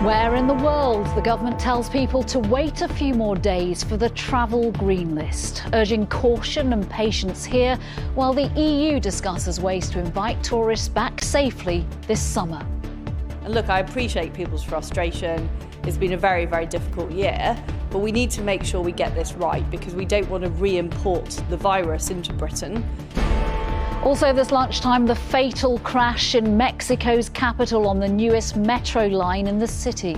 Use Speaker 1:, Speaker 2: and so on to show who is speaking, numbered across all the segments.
Speaker 1: Where in the world the government tells people to wait a few more days for the travel green list, urging caution and patience here while the EU discusses ways to invite tourists back safely this summer.
Speaker 2: And look, I appreciate people's frustration. It's been a very, very difficult year, but we need to make sure we get this right because we don't want to re-import the virus into Britain.
Speaker 1: Also this lunchtime, the fatal crash in Mexico's capital on the newest metro line in the city.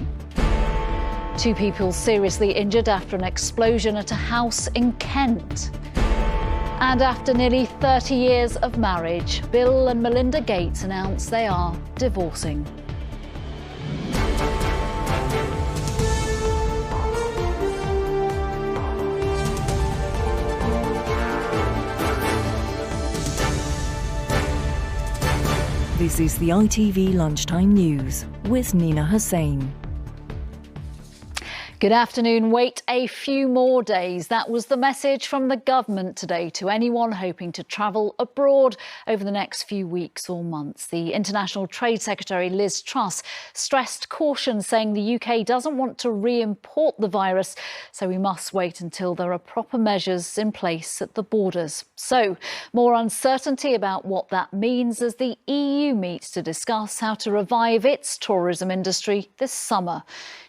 Speaker 1: 2 people seriously injured after an explosion at a house in Kent. And after nearly 30 years of marriage, Bill and Melinda Gates announced they are divorcing.
Speaker 3: This is the ITV Lunchtime News with Nina Hussain.
Speaker 1: Good afternoon. Wait a few more days. That was the message from the government today to anyone hoping to travel abroad over the next few weeks or months. The International Trade Secretary Liz Truss stressed caution, saying the UK doesn't want to re-import the virus, so we must wait until there are proper measures in place at the borders. So, more uncertainty about what that means as the EU meets to discuss how to revive its tourism industry this summer.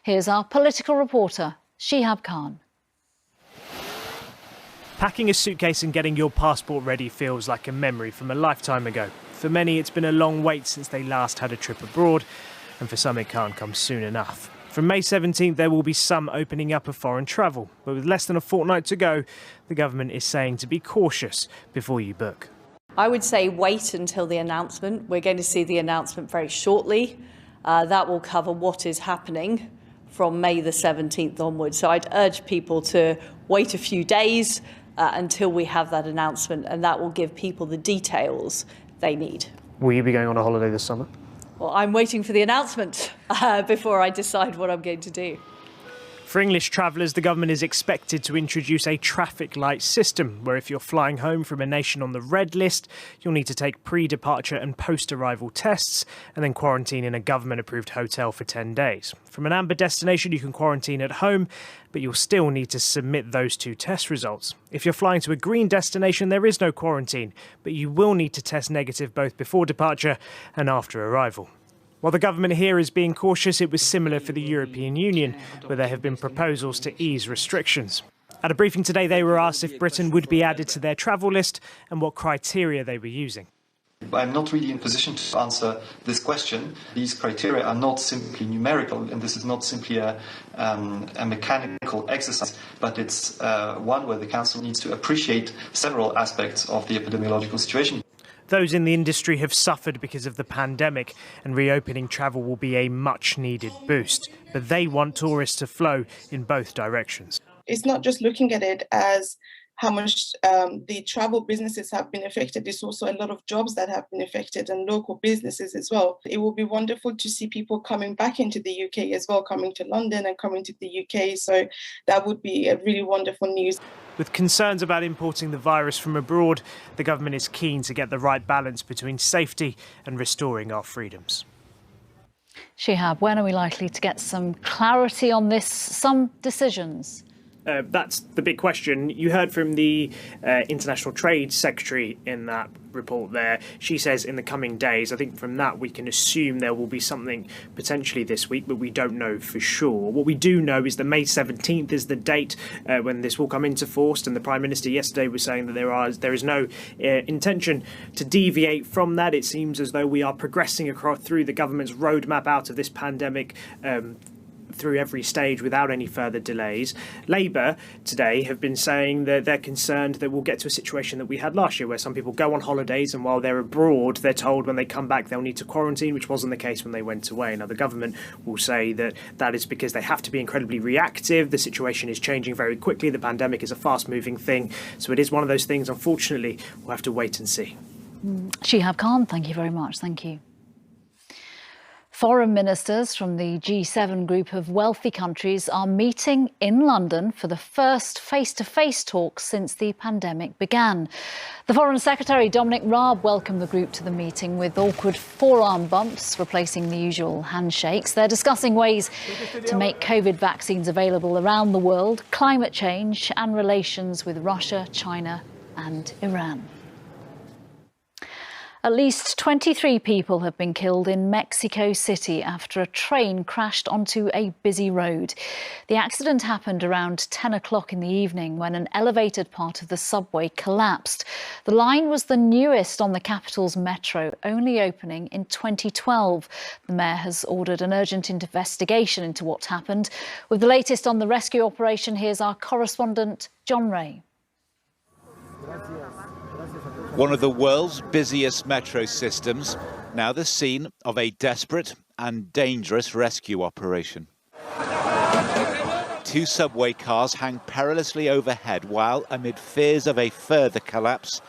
Speaker 1: Here's our political reporter, Shihab Khan.
Speaker 4: Packing a suitcase and getting your passport ready feels like a memory from a lifetime ago. For many, it's been a long wait since they last had a trip abroad, and for some it can't come soon enough. From May 17th, there will be some opening up of foreign travel, but with less than a fortnight to go, the government is saying to be cautious before you book.
Speaker 2: I would say wait until the announcement. We're going to see the announcement very shortly. That will cover what is happening from May the 17th onwards. So I'd urge people to wait a few days until we have that announcement, and that will give people the details they need.
Speaker 4: Will you be going on a holiday this summer?
Speaker 2: Well, I'm waiting for the announcement before I decide what I'm going to do.
Speaker 4: For English travellers, the government is expected to introduce a traffic light system where if you're flying home from a nation on the red list, you'll need to take pre-departure and post-arrival tests and then quarantine in a government-approved hotel for 10 days. From an amber destination, you can quarantine at home, but you'll still need to submit those 2 test results. If you're flying to a green destination, there is no quarantine, but you will need to test negative both before departure and after arrival. While the government here is being cautious, it was similar for the European Union, where there have been proposals to ease restrictions. At a briefing today, they were asked if Britain would be added to their travel list and what criteria they were using.
Speaker 5: I'm not really in position to answer this question. These criteria are not simply numerical, and this is not simply a mechanical exercise, but it's one where the Council needs to appreciate several aspects of the epidemiological situation.
Speaker 4: Those in the industry have suffered because of the pandemic, and reopening travel will be a much-needed boost. But they want tourists to flow in both directions.
Speaker 6: It's not just looking at it as how much the travel businesses have been affected. There's also a lot of jobs that have been affected and local businesses as well. It will be wonderful to see people coming back into the UK as well, coming to London and coming to the UK. So that would be a really wonderful news.
Speaker 4: With concerns about importing the virus from abroad, the government is keen to get the right balance between safety and restoring our freedoms.
Speaker 1: Shihab, when are we likely to get some clarity on this, some decisions?
Speaker 4: That's the big question. You heard from the International Trade Secretary in that report there. She says in the coming days. I think from that we can assume there will be something potentially this week, but we don't know for sure. What we do know is that May 17th is the date when this will come into force, and the Prime Minister yesterday was saying that there is no intention to deviate from that. It seems as though we are progressing through the government's roadmap out of this pandemic through every stage without any further delays. Labour today have been saying that they're concerned that we'll get to a situation that we had last year where some people go on holidays and while they're abroad they're told when they come back they'll need to quarantine, which wasn't the case when they went away. Now the government will say that that is because they have to be incredibly reactive. The situation is changing very quickly. The pandemic is a fast-moving thing, so it is one of those things, unfortunately, we'll have to wait and see.
Speaker 1: Shihab Khan, thank you very much. Thank you. Foreign ministers from the G7 group of wealthy countries are meeting in London for the first face-to-face talks since the pandemic began. The Foreign Secretary, Dominic Raab, welcomed the group to the meeting with awkward forearm bumps, replacing the usual handshakes. They're discussing ways to make COVID vaccines available around the world, climate change and relations with Russia, China and Iran. At least 23 people have been killed in Mexico City after a train crashed onto a busy road. The accident happened around 10 o'clock in the evening when an elevated part of the subway collapsed. The line was the newest on the capital's metro, only opening in 2012. The mayor has ordered an urgent investigation into what happened. With the latest on the rescue operation, here's our correspondent, John Ray.
Speaker 7: One of the world's busiest metro systems, now the scene of a desperate and dangerous rescue operation. Two subway cars hang perilously overhead while, amid fears of a further collapse,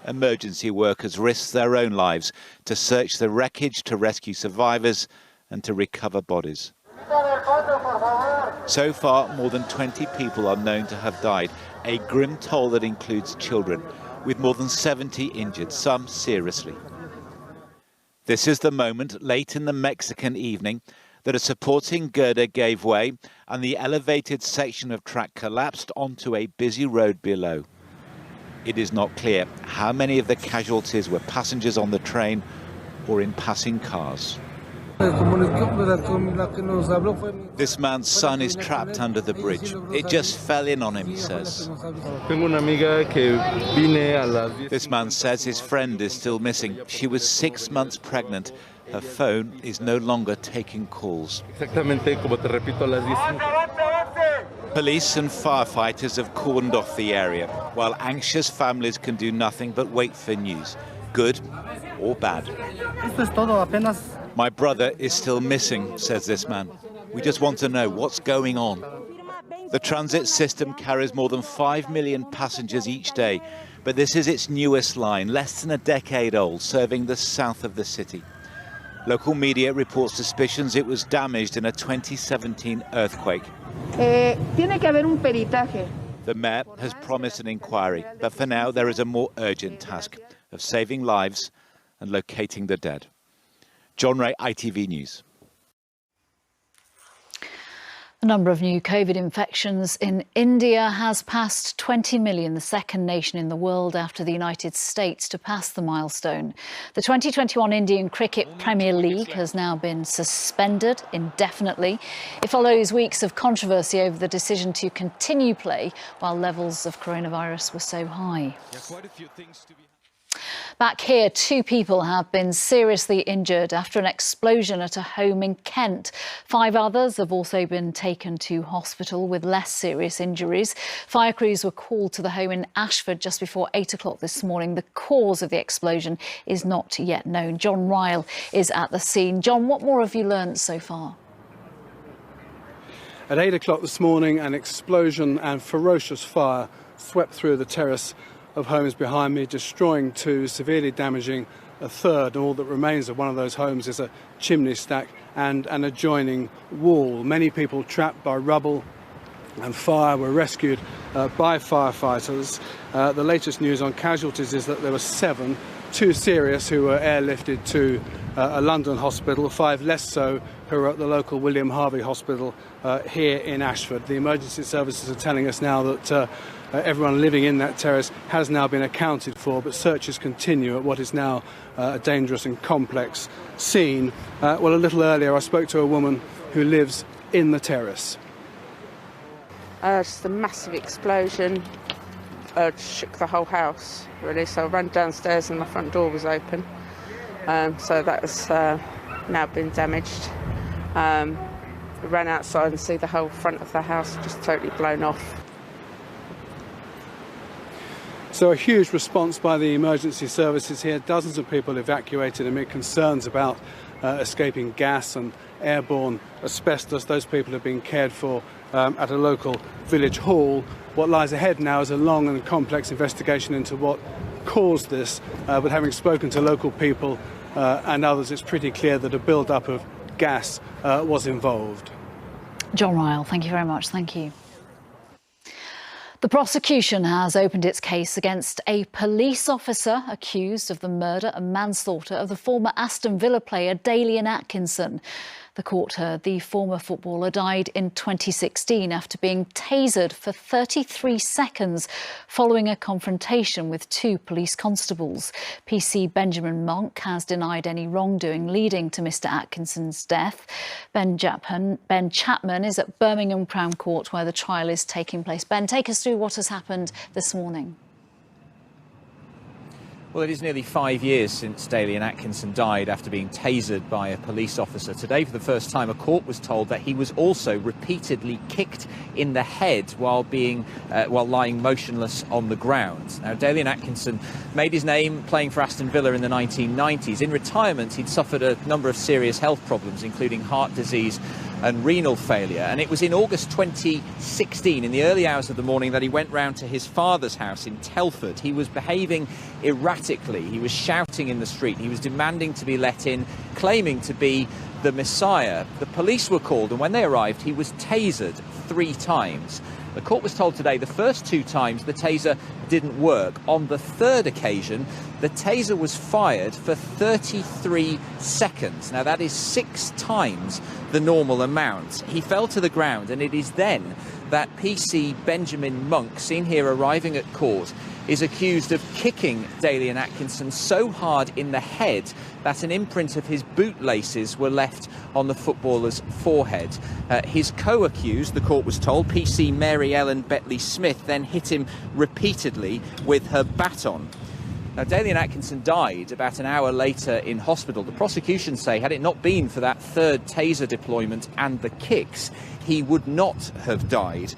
Speaker 7: emergency workers risk their own lives to search the wreckage, to rescue survivors and to recover bodies. So far, more than 20 people are known to have died, a grim toll that includes children, with more than 70 injured, some seriously. This is the moment, late in the Mexican evening, that a supporting girder gave way and the elevated section of track collapsed onto a busy road below. It is not clear how many of the casualties were passengers on the train or in passing cars. This man's son is trapped under the bridge. It just fell in on him, he says. This man says his friend is still missing. She was 6 months pregnant. Her phone is no longer taking calls. Police and firefighters have cordoned off the area, while anxious families can do nothing but wait for news, good or bad. My brother is still missing, says this man. We just want to know what's going on. The transit system carries more than 5 million passengers each day, but this is its newest line, less than a decade old, serving the south of the city. Local media reports suspicions it was damaged in a 2017 earthquake. The mayor has promised an inquiry, but for now there is a more urgent task of saving lives and locating the dead. John Ray, ITV News.
Speaker 1: The number of new COVID infections in India has passed 20 million, the second nation in the world after the United States to pass the milestone. The 2021 Indian Cricket Premier League has now been suspended indefinitely. It follows weeks of controversy over the decision to continue play while levels of coronavirus were so high. Back here, 2 people have been seriously injured after an explosion at a home in Kent. 5 others have also been taken to hospital with less serious injuries. Fire crews were called to the home in Ashford just before 8 o'clock this morning. The cause of the explosion is not yet known. John Ryle is at the scene. John, what more have you learned so far?
Speaker 8: At 8 o'clock this morning, an explosion and ferocious fire swept through the terrace of homes behind me, destroying 2, severely damaging a third. All that remains of one of those homes is a chimney stack and an adjoining wall. Many people trapped by rubble and fire were rescued by firefighters. The latest news on casualties is that there were 7, 2 serious, who were airlifted to a London hospital, 5 less so who are at the local William Harvey Hospital here in Ashford. The emergency services are telling us now that everyone living in that terrace has now been accounted for, but searches continue at what is now a dangerous and complex scene. Well, a little earlier I spoke to a woman who lives in the terrace.
Speaker 9: Just a massive explosion shook the whole house, really. So I ran downstairs and the front door was open. So that has now been damaged. I ran outside and see the whole front of the house just totally blown off.
Speaker 8: So a huge response by the emergency services here. Dozens of people evacuated amid concerns about escaping gas and airborne asbestos. Those people have been cared for at a local village hall. What lies ahead now is a long and complex investigation into what caused this. But having spoken to local people and others, it's pretty clear that a build-up of gas was involved.
Speaker 1: John Ryle, thank you very much. Thank you. The prosecution has opened its case against a police officer accused of the murder and manslaughter of the former Aston Villa player Dalian Atkinson. The court heard the former footballer died in 2016 after being tasered for 33 seconds following a confrontation with two police constables. PC Benjamin Monk has denied any wrongdoing leading to Mr Atkinson's death. Ben Chapman is at Birmingham Crown Court where the trial is taking place. Ben, take us through what has happened this morning.
Speaker 10: Well, it is nearly 5 years since Dalian Atkinson died after being tasered by a police officer. Today, for the first time, a court was told that he was also repeatedly kicked in the head while lying motionless on the ground. Now, Dalian Atkinson made his name playing for Aston Villa in the 1990s. In retirement, he'd suffered a number of serious health problems, including heart disease and renal failure. And it was in August 2016, in the early hours of the morning, that he went round to his father's house in Telford. He was behaving erratically. He was shouting in the street. He was demanding to be let in, claiming to be the Messiah. The police were called, and when they arrived, he was tasered 3 times. The court was told today the first 2 times the taser didn't work. On the third occasion, the taser was fired for 33 seconds. Now, that is 6 times the normal amount. He fell to the ground, and it is then that PC Benjamin Monk, seen here arriving at court, is accused of kicking Dalian Atkinson so hard in the head that an imprint of his bootlaces were left on the footballer's forehead. His co-accused, the court was told, PC Mary Ellen Betley-Smith, then hit him repeatedly with her baton. Now, Dalian Atkinson died about an hour later in hospital. The prosecution say, had it not been for that third taser deployment and the kicks, he would not have died.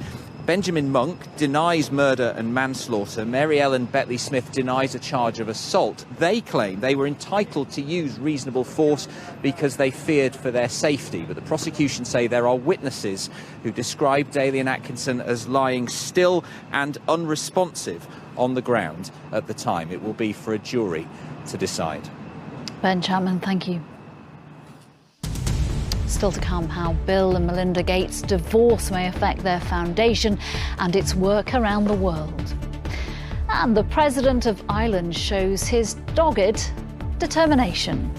Speaker 10: Benjamin Monk denies murder and manslaughter. Mary Ellen Betley-Smith denies a charge of assault. They claim they were entitled to use reasonable force because they feared for their safety. But the prosecution say there are witnesses who describe Dalian Atkinson as lying still and unresponsive on the ground at the time. It will be for a jury to decide.
Speaker 1: Ben Chapman, thank you. Still to come, how Bill and Melinda Gates' divorce may affect their foundation and its work around the world. And the President of Ireland shows his dogged determination.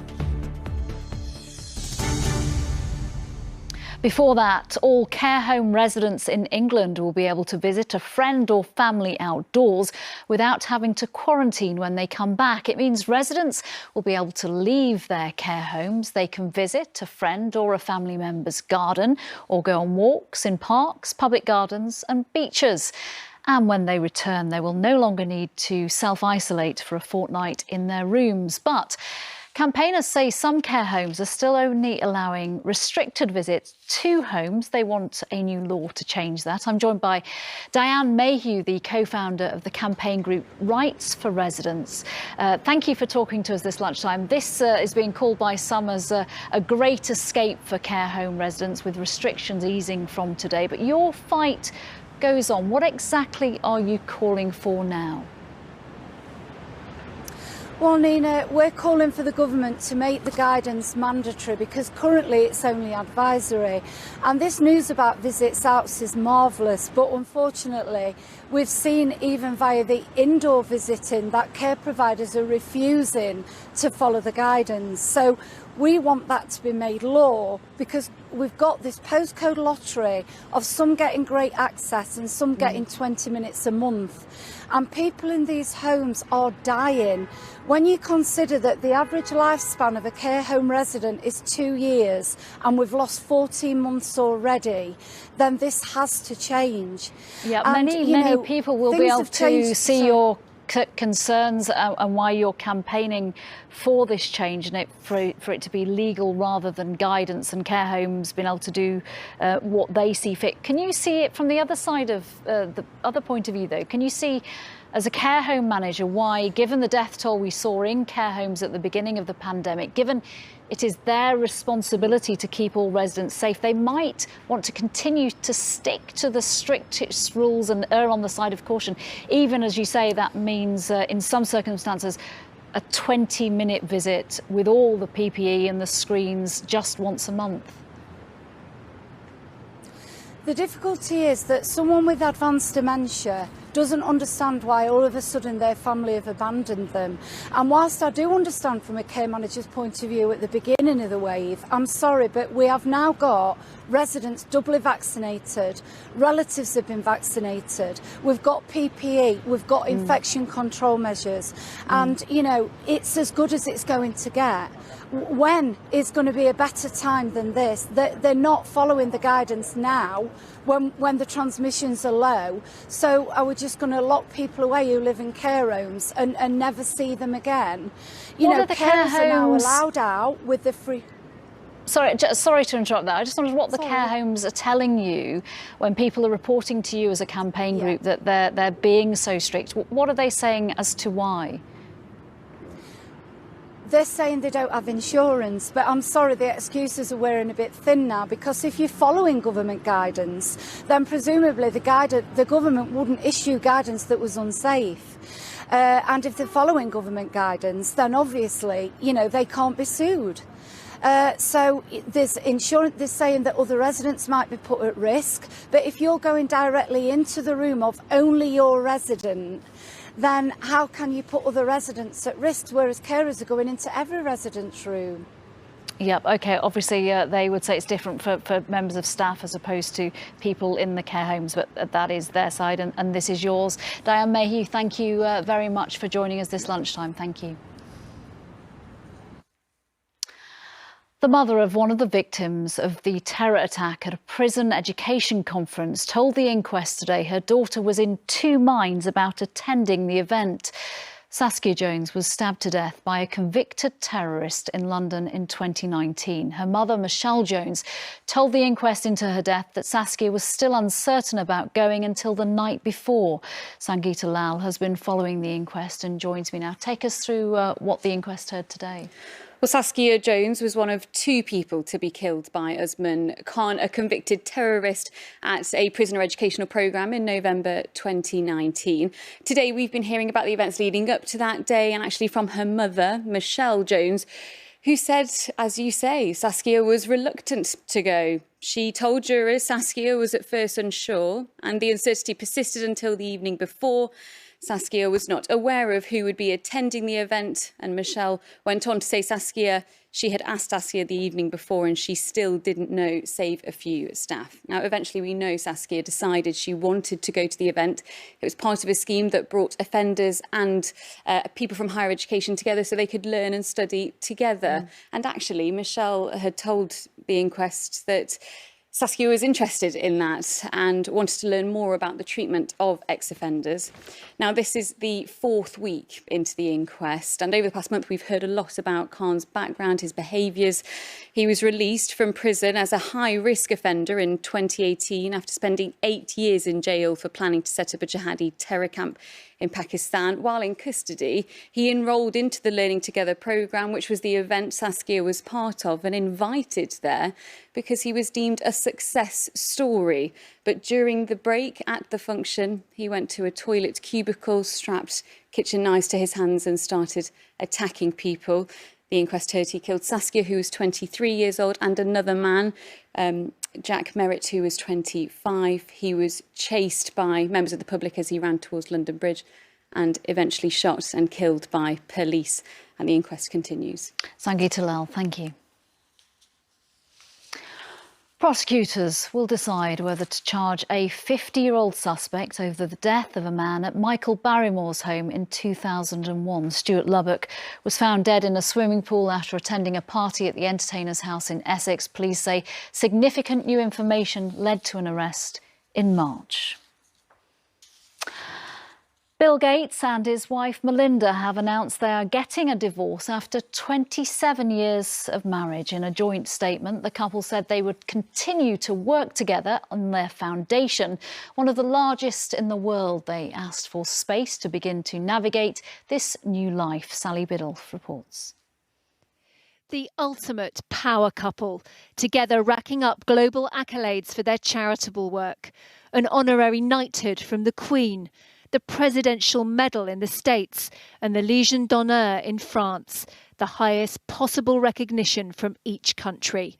Speaker 1: Before that, all care home residents in England will be able to visit a friend or family outdoors without having to quarantine when they come back. It means residents will be able to leave their care homes. They can visit a friend or a family member's garden or go on walks in parks, public gardens and beaches. And when they return, they will no longer need to self-isolate for a fortnight in their rooms. But campaigners say some care homes are still only allowing restricted visits to homes. They want a new law to change that. I'm joined by Diane Mayhew, the co-founder of the campaign group Rights for Residents. Thank you for talking to us this lunchtime. This is being called by some as a great escape for care home residents, with restrictions easing from today. But your fight goes on. What exactly are you calling for now?
Speaker 11: Well, Nina, we're calling for the government to make the guidance mandatory because currently it's only advisory. And this news about visits out is marvellous, but unfortunately we've seen even via the indoor visiting that care providers are refusing to follow the guidance. So we want that to be made law because we've got this postcode lottery of some getting great access and some getting 20 minutes a month. And people in these homes are dying. When you consider that the average lifespan of a care home resident is 2 years and we've lost 14 months already, then this has to change.
Speaker 1: Yeah, many people will be able to see your concerns and why you're campaigning for this change and for it to be legal rather than guidance, and care homes being able to do what they see fit. Can you see it from the other side of the other point of view, though? Can you see, as a care home manager, why, given the death toll we saw in care homes at the beginning of the pandemic, given it is their responsibility to keep all residents safe, they might want to continue to stick to the strictest rules and err on the side of caution, even, as you say, that means in some circumstances a 20-minute visit with all the PPE and the screens just once a month?
Speaker 11: The difficulty is that someone with advanced dementia doesn't understand why all of a sudden their family have abandoned them. And whilst I do understand from a care manager's point of view at the beginning of the wave, I'm sorry, but we have now got residents doubly vaccinated, relatives have been vaccinated, we've got PPE, we've got infection control measures, and, you know, it's as good as it's going to get. When is going to be a better time than this? They're not following the guidance now when the transmissions are low. So are we just going to lock people away who live in care homes and never see them again? You know, carers are now allowed out with the free...
Speaker 1: Sorry to interrupt that. I just wondered what the care homes are telling you when people are reporting to you as a campaign group that they're being so strict. What are they saying as to why?
Speaker 11: They're saying they don't have insurance, but I'm sorry, the excuses are wearing a bit thin now, because if you're following government guidance, then presumably the government wouldn't issue guidance that was unsafe. And if they're following government guidance, then obviously, you know, they can't be sued. So there's insurance, they're saying that other residents might be put at risk, but if you're going directly into the room of only your resident, then how can you put other residents at risk, whereas carers are going into every resident's room?
Speaker 1: Yep, OK. Obviously, they would say it's different for members of staff as opposed to people in the care homes, but that is their side and this is yours. Diane Mayhew, thank you very much for joining us this lunchtime. Thank you. The mother of one of the victims of the terror attack at a prison education conference told the Inquest today her daughter was in two minds about attending the event. Saskia Jones was stabbed to death by a convicted terrorist in London in 2019. Her mother, Michelle Jones, told the Inquest into her death that Saskia was still uncertain about going until the night before. Sangeeta Lal has been following the Inquest and joins me now. Take us through what the Inquest heard today.
Speaker 12: Well, Saskia Jones was one of two people to be killed by Usman Khan, a convicted terrorist at a prisoner educational programme in November 2019. Today, we've been hearing about the events leading up to that day, and actually from her mother, Michelle Jones, who said, as you say, Saskia was reluctant to go. She told jurors Saskia was at first unsure, and the uncertainty persisted until the evening before. Saskia was not aware of who would be attending the event, and Michelle went on to say she had asked Saskia the evening before and she still didn't know, save a few staff. Now, eventually we know Saskia decided she wanted to go to the event. It was part of a scheme that brought offenders and people from higher education together so they could learn and study together. And actually, Michelle had told the Inquest that Saskia was interested in that and wanted to learn more about the treatment of ex-offenders. Now, this is the fourth week into the Inquest, and over the past month we've heard a lot about Khan's background, his behaviours. He was released from prison as a high-risk offender in 2018 after spending 8 years in jail for planning to set up a jihadi terror camp in Pakistan. While in custody, he enrolled into the Learning Together programme, which was the event Saskia was part of, and invited there because he was deemed a success story. But during the break at the function, he went to a toilet cubicle, strapped kitchen knives to his hands and started attacking people. The Inquest heard he killed Saskia, who was 23 years old, and another man, Jack Merritt, who was 25. He was chased by members of the public as he ran towards London Bridge and eventually shot and killed by police. And the Inquest continues.
Speaker 1: Sangeeta Lal, thank you. Prosecutors will decide whether to charge a 50-year-old suspect over the death of a man at Michael Barrymore's home in 2001. Stuart Lubbock was found dead in a swimming pool after attending a party at the entertainer's house in Essex. Police say significant new information led to an arrest in March. Bill Gates and his wife Melinda have announced they are getting a divorce after 27 years of marriage. In a joint statement, the couple said they would continue to work together on their foundation, one of the largest in the world. They asked for space to begin to navigate this new life. Sally Biddulph reports.
Speaker 13: The ultimate power couple, together racking up global accolades for their charitable work. An honorary knighthood from the Queen, the Presidential Medal in the States and the Légion d'honneur in France, the highest possible recognition from each country.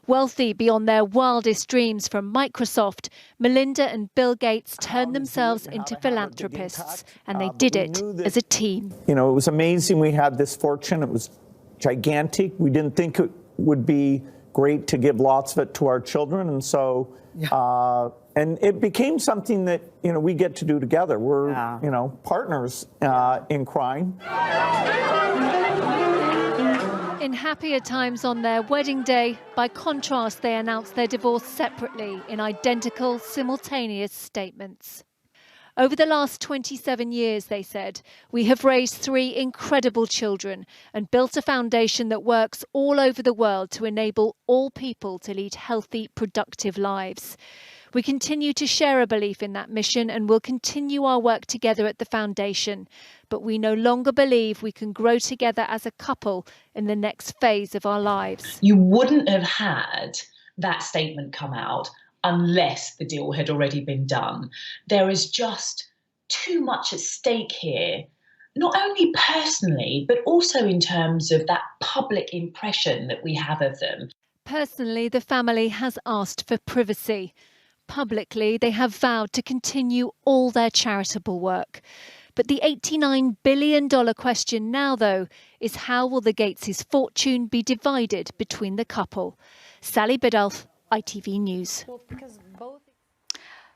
Speaker 13: Wealthy beyond their wildest dreams from Microsoft, Melinda and Bill Gates turned themselves into philanthropists, and they did it as a team.
Speaker 14: You know, it was amazing we had this fortune. It was gigantic. We didn't think it would be great to give lots of it to our children, and so and it became something that, you know, we get to do together. We're, you know, partners in crime.
Speaker 13: In happier times on their wedding day, by contrast, they announced their divorce separately in identical, simultaneous statements. Over the last 27 years, they said, we have raised 3 incredible children and built a foundation that works all over the world to enable all people to lead healthy, productive lives. We continue to share a belief in that mission and will continue our work together at the foundation. But we no longer believe we can grow together as a couple in the next phase of our lives.
Speaker 15: You wouldn't have had that statement come out unless the deal had already been done. There is just too much at stake here, not only personally, but also in terms of that public impression that we have of them.
Speaker 13: Personally, the family has asked for privacy. Publicly, they have vowed to continue all their charitable work. But the $89 billion question now, though, is how will the Gates' fortune be divided between the couple? Sally Biddulph, ITV News.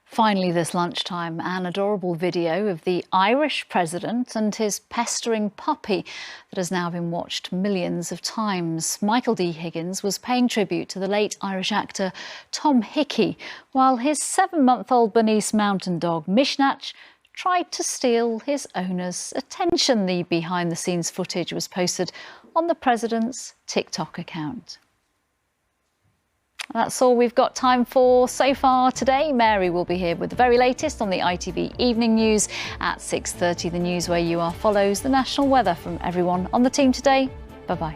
Speaker 1: Finally this lunchtime, an adorable video of the Irish president and his pestering puppy that has now been watched millions of times. Michael D. Higgins was paying tribute to the late Irish actor Tom Hickey, while his 7-month-old Bernese mountain dog Mishnach tried to steal his owner's attention. The behind-the-scenes footage was posted on the president's TikTok account. That's all we've got time for so far today. Mary will be here with the very latest on the ITV Evening News at 6:30. The news where you are follows the national weather from everyone on the team today. Bye-bye.